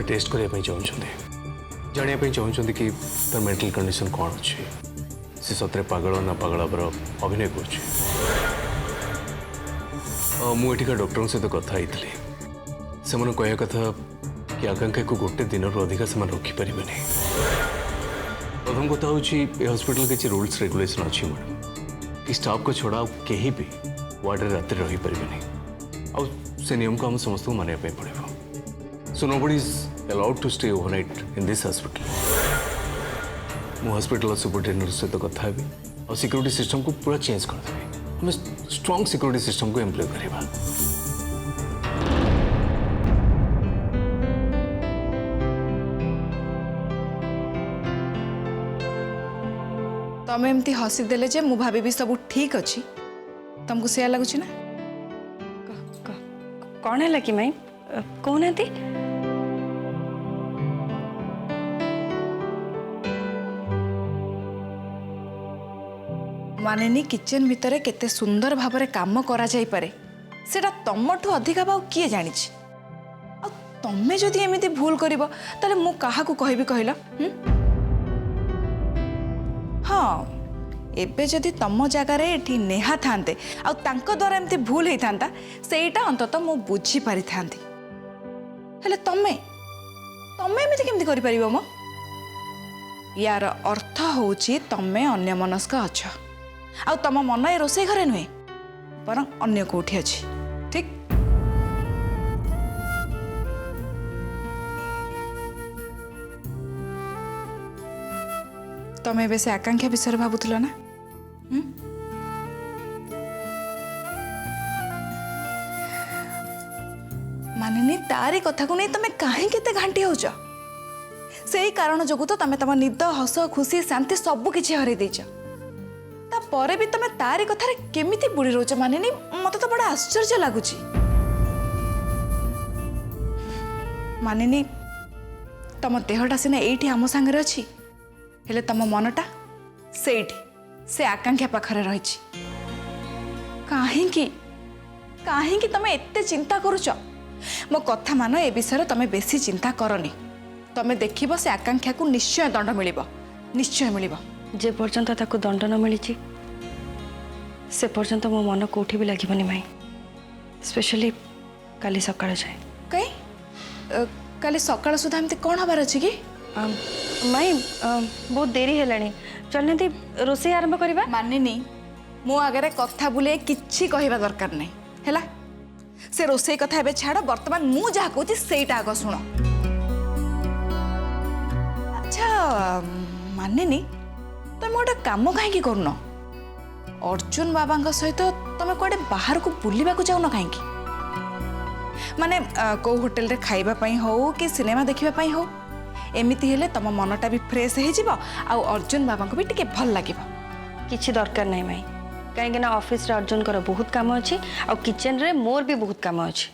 Test करने चाहते जानापी चाहते कि तार मेंटल कंडीशन कौन अच्छी सी सतरे पागल ना पागल पर अभिनय कर मुझे डॉक्टर सहित कथा से कह कथा कि आकांक्षा को गोटे दिन अधिका से रखिपारे प्रथम कथा हूँ हॉस्पिटल किसी रूल्स रेगुलेशन अच्छी मैडम कि स्टाफ को छड़ा कहीं भी वार्ड में रात रही पारे से नियम को हम समस्त मानने पड़ेगा so nobody is allowed to stay overnight in this hospital मु हॉस्पिटल सुपरिटेडेंट सहित कथा और सिक्योरिटी सिस्टम को पूरा चेंज करदेवी हमें स्ट्रांग सिक्योरिटी सिस्टम को एम्प्लॉय करवा तमें एमती हसी देले जे मु भाभी सब ठीक अच्छी तुमको से लगुच ना कौन है कि माई कहना माने किचन भितर केते सुंदर भाव में काम करा जाई पारे सेटा तमठू अधिका बाउ किए जानी तमें जदि एमती भूल कर मु क्या कहबी कहल हाँ एबे जदि तम जगार ये नेहा थांते द्वारा एमती भूल होता सेटा अंततः मु बुझी पारि थांती हेले तमें एमती केमती करि परिबो मो यार अर्थ होची तमें अन्यमनस्क अच्छ आ तम मन ए रोसे घरे नुहे पर अन्य कोठी अच्छी ठीक तमें बेसे आकांक्षा विषय भावुल ना मानिनी तारी कथा को नहीं तमें कहीं केते घांटी होच से कारण जो तो तमें तम निद हस खुशी शांति सब किछि हरै दैछ तापर भी तमें तारी कथा रे केमिति बुड़ी रोच मानिनी मते तो बड़ा आश्चर्य लागुची मानिनी तम देहटा सिना एठी आम संगे अछि हेले तम मनटा सेठी से आकांक्षा पाखरे रही कहीं तमें एते चिंता करुच मो कथा मान ए विषय तमें बेसी चिंता करनी तमें देखिब से आकांक्षा को निश्चय दंड मिलिबो निश्चय मिलिबो जे पर्यंत ताको दंड न मिली से पर्यंत मो मन कोठी भी लगिबनी माई स्पेशली काली सकाळ जाए कई काली सकाळ सुधा एमती कोन हबार अछि कि माई बहुत देरी हेलानी चलने रोसे आरंभ करवा मानिनी मो आगे कथा बुले किछि कहवा दरकार नहीं हैला से रोसे कथा एबे छाड़ वर्तमान मु जहा कहूची सेटा आग सुनो अच्छा मानिनी तुम गोटे काम कहीं करुन अर्जुन बाबा सहित तुम कौटे बाहर को बुलवा जाऊन कहीं माने को होटेल रे खाइबा पई हो कि सिनेमा देखिबा हो एमिति हेले तम मनटा भी फ्रेश हो जिवो आ अर्जुन बाबा को भी टिके भल लागिबो किछि दरकार नहीं माई कहीं ना ऑफिस रे अर्जुन कर बहुत काम अच्छी आ किचन रे मोर भी बहुत काम अच्छी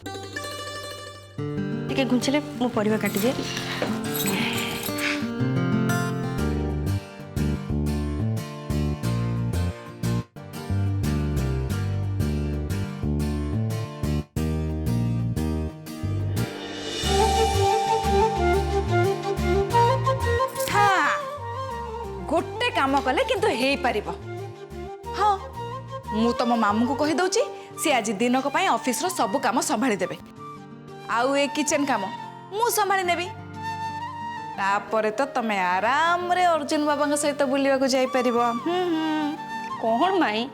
टिके घुंचले मु परिवा काटी दे काम कले किंतु हे पारिबो हाँ मु तम मामू को कहि दउची से आज दिन को पाई ऑफिस रो सब काम संभाली देबे आउ ए किचन काम मु संभाली नेबी तापरे तो तमे आराम रे अर्जुन बाबा सहित बुलिवा को जाई परिबो कोहण माई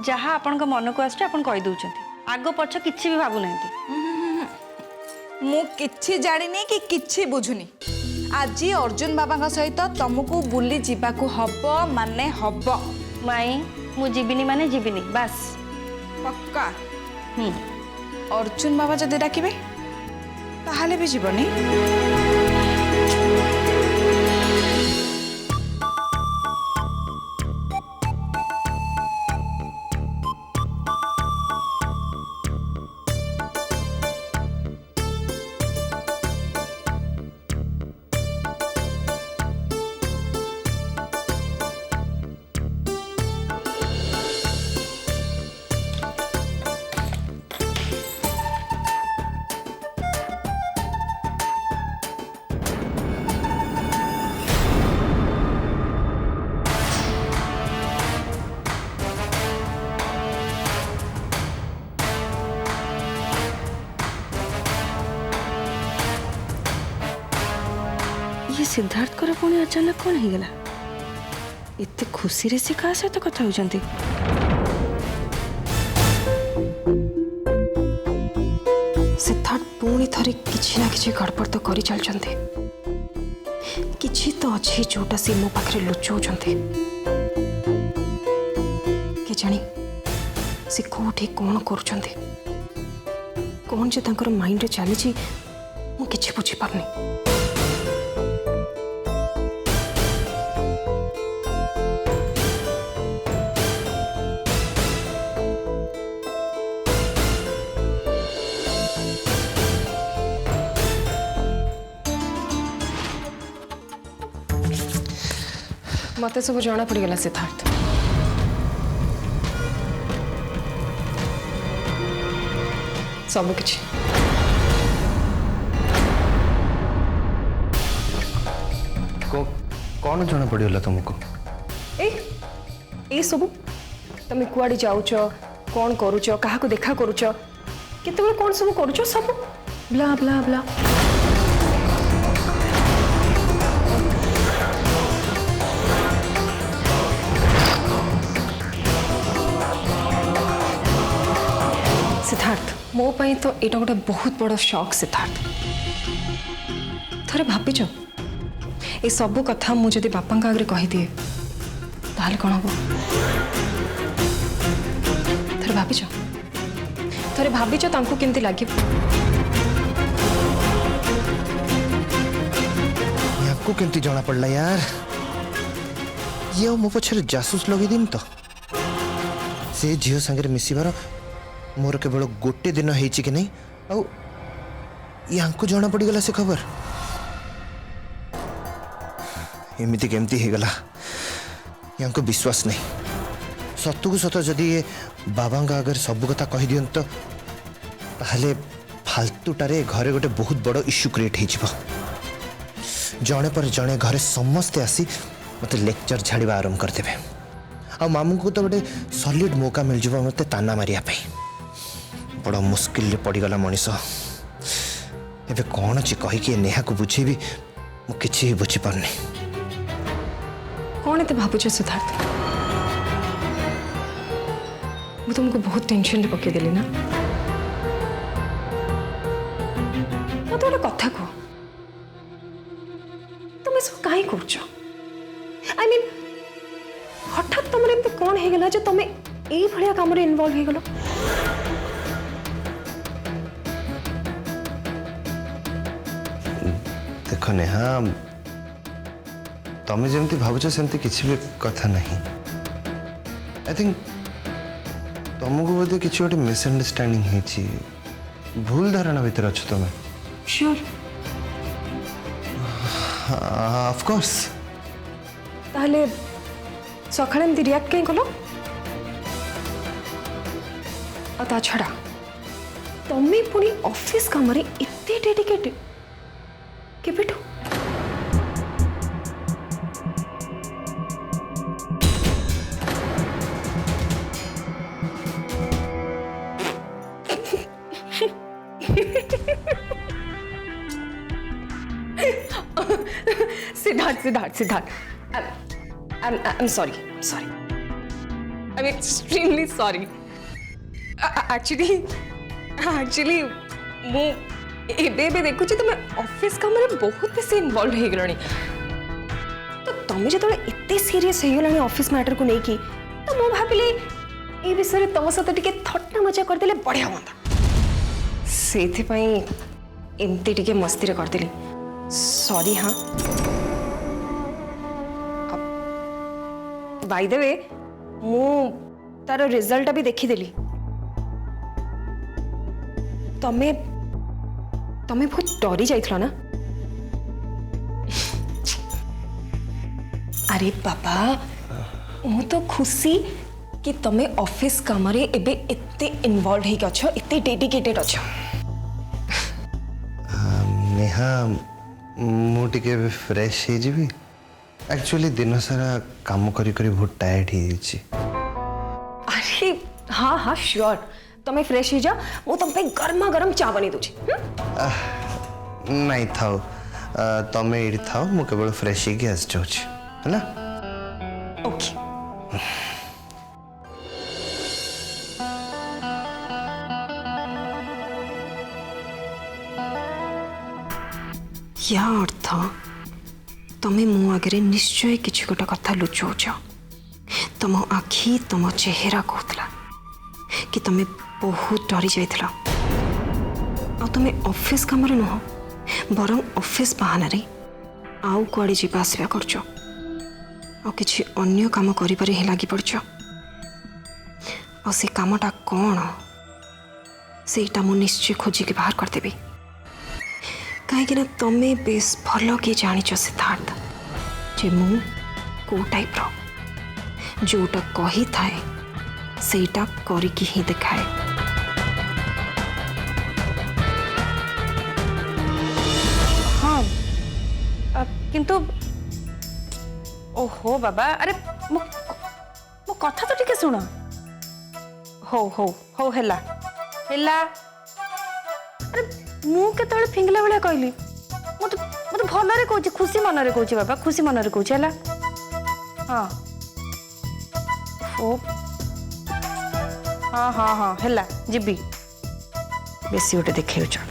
जहा आपन को मन को आछे आपन कहि दउचंती आगो पछ किछि भी भाबु नांती मु किछि जानिनी कि किछि बुझुनी आज अर्जुन बाबा सहित तुमको बुली जीवाकू हब माने हब माई मु जीविनी माने जीविनी बस पक्का अर्जुन बाबा जदि डाकिबे ताहाले भी जीवनी सिद्धार्थ को पुणी अचानक कौन हो गला इतने खुशी रे से कहा सहित कथा होचंती सिद्धार्थ पुणी थरे किछि ना किछि गड़बड़ तो करि चलचंते किछि तो अछि जोटा से मो पाखरे लुचौचंते के जानी से कोठी कोन करूचंते कौन जे तांकर माइंड रे चली छी मु किछि बुझी पारनी मते सब जना पड़गला सिद्धार्थ सब किछ कौन जना पड़गला तुमको ए सब तमे कुआड़ी जाउछ कौन करूछ काहा को देखा करूछ केते कौन सब करूछ सब ब्ला ब्ला ब्ला सिद्धार्थ मो पाई तो एटा गोटे बहुत बड़ शॉक सिद्धार्थ थरे भाविच ए सब कथा मु जदि बापा आगे कही दिए ताहले कौन हम थरे भाविच तांको केमती लगे याको केमती जना पड़ला यार ये मो पछरे जासूस लगे दिन तो से झियो संगे मिसिबार मोर केवल गोटे दिन होइछि कि नहीं आउ यांको जना पड़ी गला से खबर एमिति केमती हे गला यांको विश्वास नहीं सत्तु को सत जदि ये बाबा अगर सब कथा कहि दियन तो ताहले फालतूटारे घरे गोटे बहुत बड़ इश्यू क्रिएट हो जड़े पर जड़े घरे समस्ते आसी मते लेक्चर झाड़वा आरंभ करदेवे आ मामू को तो गोटे सॉलिड मौका मिल जाव मते ताना मारिया बड़ मुस्किल पड़गला मनीष एबे कौन अच्छी कहीकि नेहा को बुझेबी मु किछि बुझी पारनी कौन एते भाबुछ सिद्धार्थ मु तुमको बहुत टेंशन रे पके देली ना मत गोटे कथा कह तुम सब काहे करछ आई मीन हठात तुम एमती कौन हो गला जे तुम एई भलिया काम रे इन्वॉल्व हो गलो देख नेहा तमें जमती भावुच सेमती किसी भी कथा नहीं आई थिंक तुमको बोधे किसी गोटे मिसअंडरस्टैंडिंग है भूल धारणा भीतर अच्छो तुम श्योर ऑफ कोर्स ताहले सकाळे एमती रिएक्ट कहीं कलो ता छड़ा तमे पुणी ऑफिस काम रे इत्ते डेडिकेटेड केबेठो Siddharth I'm sorry. I'm extremely sorry. Actually, मु एबे देखु तुम ऑफिस काम रे बहुत बेसी इन्वॉल्व हो गलनी तो तुम जो इतने सीरियस हो गलनी ऑफिस मैटर को लेकी तो मु भाबिली ए विषय रे तुम सहित टिके थट्टा मजा कर देले बढ़िया होंदा सेथि पई एमती टिके मस्ती रे कर देली सॉरी हां बाय द वे मु तार रिजल्ट भी देखी देली तमे बहुत डरी जाइथला ना अरे पापा मु तो खुशी कि तमे ऑफिस काम रे एबे इत्ते इन्वॉल्व हे गछो इत्ते डेडिकेटेड अछो नेहा मु टिके फ्रेश हे जीवी एक्चुअली दिन सारा काम करी करी बहुत टायर्ड ही छी अरे हाँ श्योर तमे फ्रेश हो जा मु तुम पे गर्मा गर्म चा बनी दूची नहीं थाओ तमें ये थाओ मु केवल फ्रेश ही आस जाऊँ है ना। ओके या अर्थ तमें मो आगे निश्चय किसी गोटे कथा लुचौच। तुम आखि तुम चेहरा कहला कि तुम्हें बहुत डरी जाइथिला। आ तुम्हें ऑफिस काम नुह बरं ऑफिस बहाना आउ कुआड़े जीवा आसवा करछ आ किछि अन्य काम करिबारे ही लागी पड़छ। आ से कामटा कौन सेटा मु निश्चय खोजिक बाहर करदेबी। कहीं तमें बेस भल कि जानिच सिद्धार्थ जे मु को टाइप रो जोटा कही थाए सेटा करिकी ही देखाए। हाँ किंतु ओहो बाबा अरे मो मो कथा तो ठीक शुण हो हो हो हेला हेला अरे मु केतବେଳେ फिंगला बेला कहली मत भलरे कहूची खुशी मनरे कहूची बाबा खुशी मनरे कहूची हैला। हाँ ओ हाँ हाँ हाँ हैला जीबी बेसी गोटे देखे चल।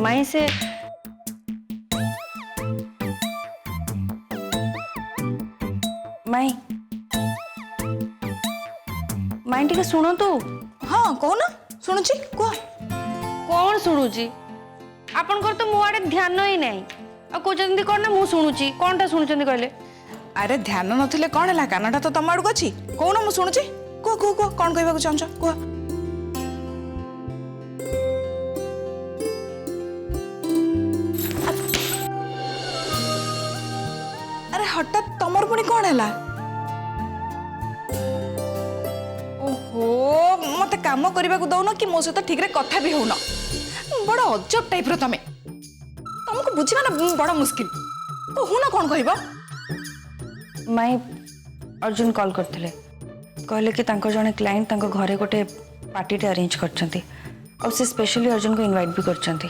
माई से माई माई टिके शुणु तू। हाँ कहना शुणुची कह। कौन शुणुची आपनकर तो मो आड़े ध्यान ही नहीं आ कहते कौन ना मु शुणुची कौनटा शुणुचंदी कहले। अरे ध्यान नथिले कौन है कानटा तो तम आड़क अच्छी कहना मु शुणुची कह कह कह कौन कहबा चाहछ कह। अरे हठात तमर पुणी कौन है? ओहो मत काम करने को दौन कि मो सहित ठीक रे कथा भी होना बड़ा अजब टाइप रो तमे तुमको बुझिबा ना बड़ा मुश्किल कहूना कौन कहबा। माई अर्जुन कॉल करथिले कहले कि तांको जने क्लाइंट तांको घरे गोटे पार्टी टे अरेंज करछंती और से स्पेशली अर्जुन को इनवाइट भी करछंती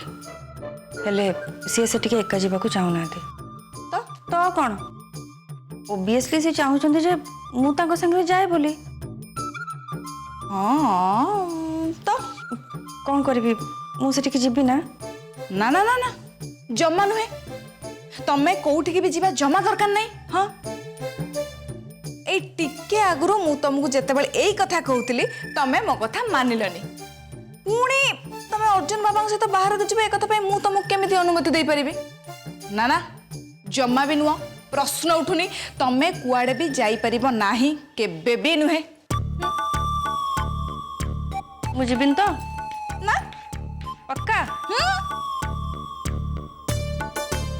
हेले सी से टिके एका जीवा को चाहू नाथि तो कौन ओबियसली से चाहूचंती जे मु तांको संगे जाए बोली। हाँ तो कौन करी मु से टिके जीबी ना ना ना ना ना जमा नुहे तमे कोठी भी जीवा जमा दरकार नहीं। हाँ ए टिके आगुरु मु तुमको जेतेबेले एई कथा कहउतली तमे मो कथा मानिलनी पुणी तमे अर्जुन बाबा सहित बाहर को जीवे ए कथा पे मु तुमको केमिति अनुमति दे परिबी। ना ना जमा भी नुह प्रश्न उठुनी तमे कुआडे भी जाई परिबो नाही केबे भी नुहे। मु जीबिन तो ना पक्का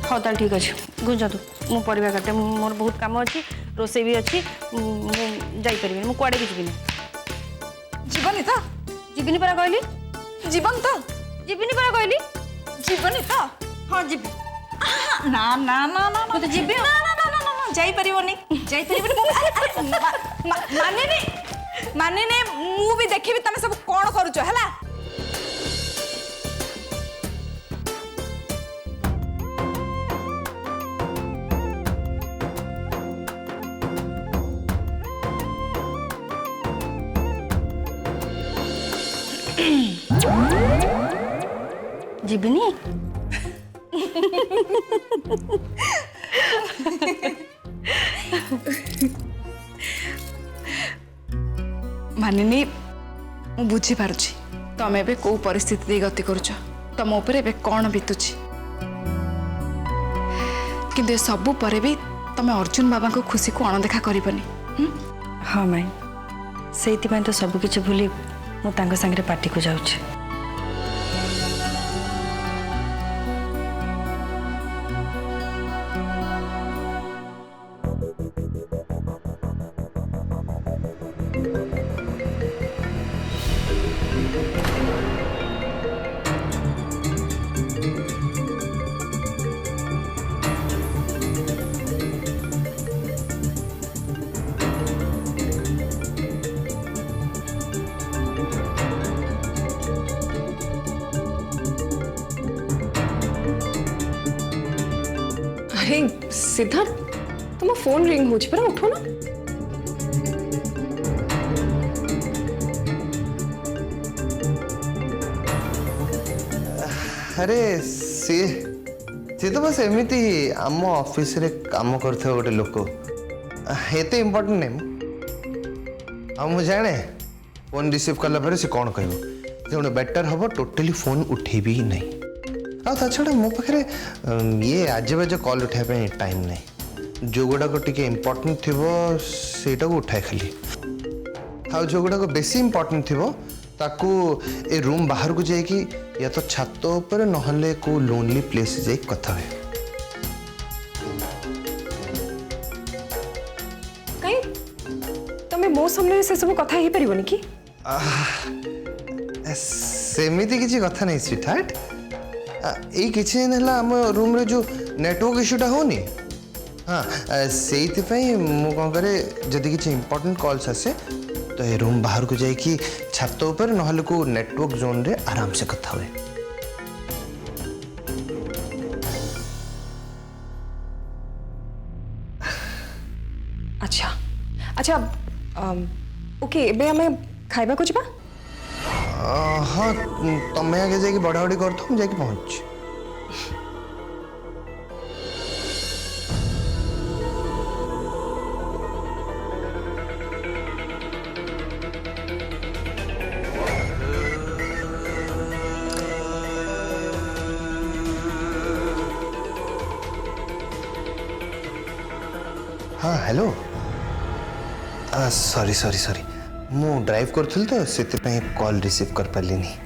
हाँ ताल ठीक अच्छे गुंज तू मु परिवा काटे मोर बहुत काम अच्छी रोसे भी अच्छी जापर मु कुआड़े भी जीविनी। जीवनी तो जीविनी परा कहली जीवन तो जीविनी परा कहली जीवनी तो हाँ जीबी ना ना ना ना तो जीबी ना ना ना ना ना जाई परिबोनी जाई परिबोनी माने ने मु भी देखिबी तमे सब कोन करूचो हला। जीबिनी मानिनी मु बुझी पारुची तमे बे को परिस्थिति दे गति करूछ तम ऊपर बे कौन बीतुची किंतु सबु परे भी तमे अर्जुन बाबा को खुशी को अणदेखा करबनी। हाँ माई से तो सब किछि भूली मु तांको संगे पार्टी को जाउछि। सिद्धार्थ तुम फोन रिंग हो पर उठो ना। अरे सी तो बस एमती आम ऑफिस रे काम करथे गोटे लोक एते इम्पोर्टेंट नहीं आ मु जाने फोन रिसीव कला पर से कौन कहबो तेणु बेटर हम टोटली फोन उठेबी ही नहीं आ ता छड़ा मो पाखरे ये आज बाजे कॉल उठाए टाइम नहीं जो गुड़ाक टिके इम्पोर्टेंट थिबो सेटा को उठाए खाली आ जो गुड़ाक बेसी इम्पोर्टेंट थिबो ताकू ए रूम बाहर को जाए कि या तो छात ऊपर नहले को लोनली प्लेस जाए कथा है कहीं तमे मो सामने से सब कथा ही परिबोनी कि सेमिति किसी कथा नहीं स्वीट हार्ट ए किछि दिन हला हम रूम रे जो नेटवर्क इश्यूटा होनी हाँ सेइति पई मु कोन करे जदी किछि इंपोर्टेंट कॉल्स आसे तो ये रूम बाहर को जाए कि छात ऊपर नहले को नेटवर्क जोन रे आराम से कथा हुए अच्छा अच्छा ओके एबे हमें खाइबा को जबा हाँ तमें आगे जाके बढ़ाबड़ी कर तो जाके पहुंच हाँ हेलो सॉरी सॉरी सॉरी मु ड्राइव करथुल तो सेते पे कॉल रिसीव कर पाली नहीं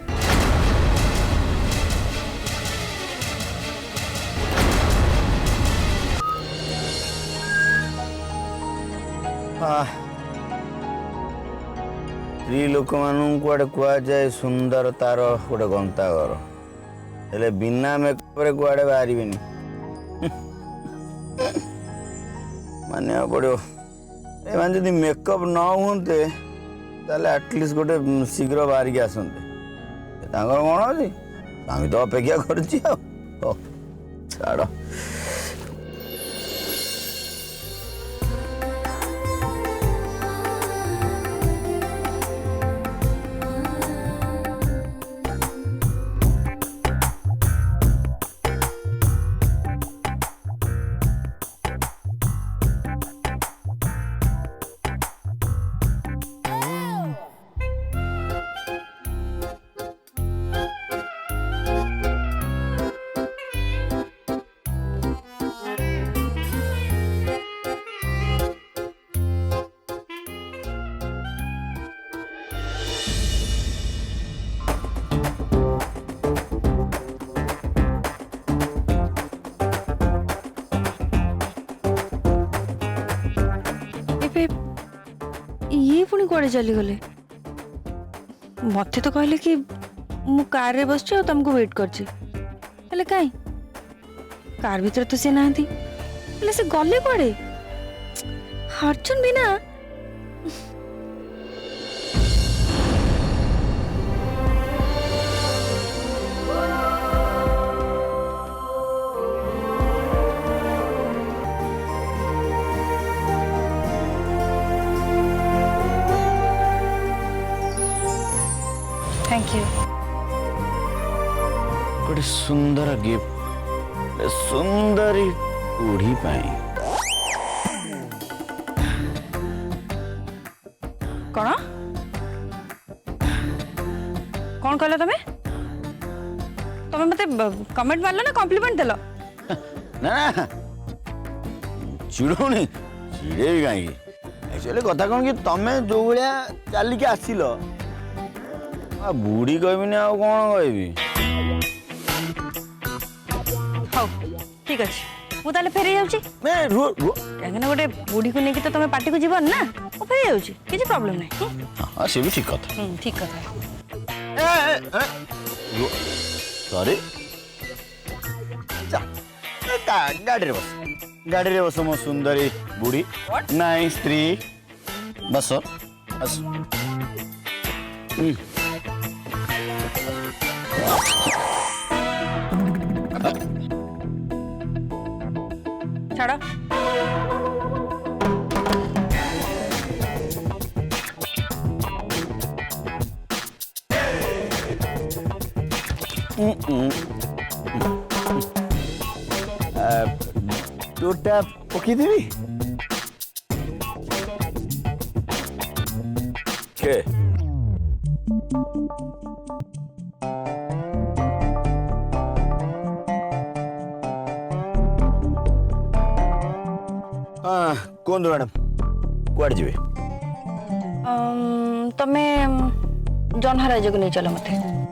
स्त्री लोक मान कुआडे कुआ जाए सुंदर तार गोटे गंतागर हेले बिना मेकअप रे कुआडे बाहरिबेनी मानिया पड़ो ए जदि मेकअप न होते ताले एटलिस्ट गोटे शीघ्र बाहर के आसते कौन अच्छी आम तो अपेक्षा करुच्ची छाड़ ये पुणी कुआडे चली गले मते तो कहले कि मु कार रे बसछि और तुमको वेट करछि हेले काई कार भीतर तो से नांती हेले से गले कुआडे अर्जुन बिना थैंक यू गोटे सुंदर गिफ्ट सुंदरी बुढ़ी पाई कौन कौन कहला तमे तमे मते कमेंट मारला ना कॉम्प्लीमेंट देलो ना ना चिड़ौनी चिड़े भी कहीं एक्चुअली कथा कौन कि तमे जो भाया चलिके आसिल बुढ़ी कहबिनी आ कौन कहबी हौ ठीक अछि मु ताले फेरे जाउची मैं रो रो काहेना गोटे बुढ़ी को नेकी तो तमे पार्टी को जीवन ना ओ फेरे जाउची किछि प्रॉब्लम नै हां से भी ठीक कथा ठीक कथा सॉरी गाड़ी रे बस मो सुंदरी बुढ़ी नाई स्त्री बस बस छाड़ टोटा पकीदेवी के हाँ कौन मैडम कुआड़े जीवे तमें जन्हराज को नहीं चलो मत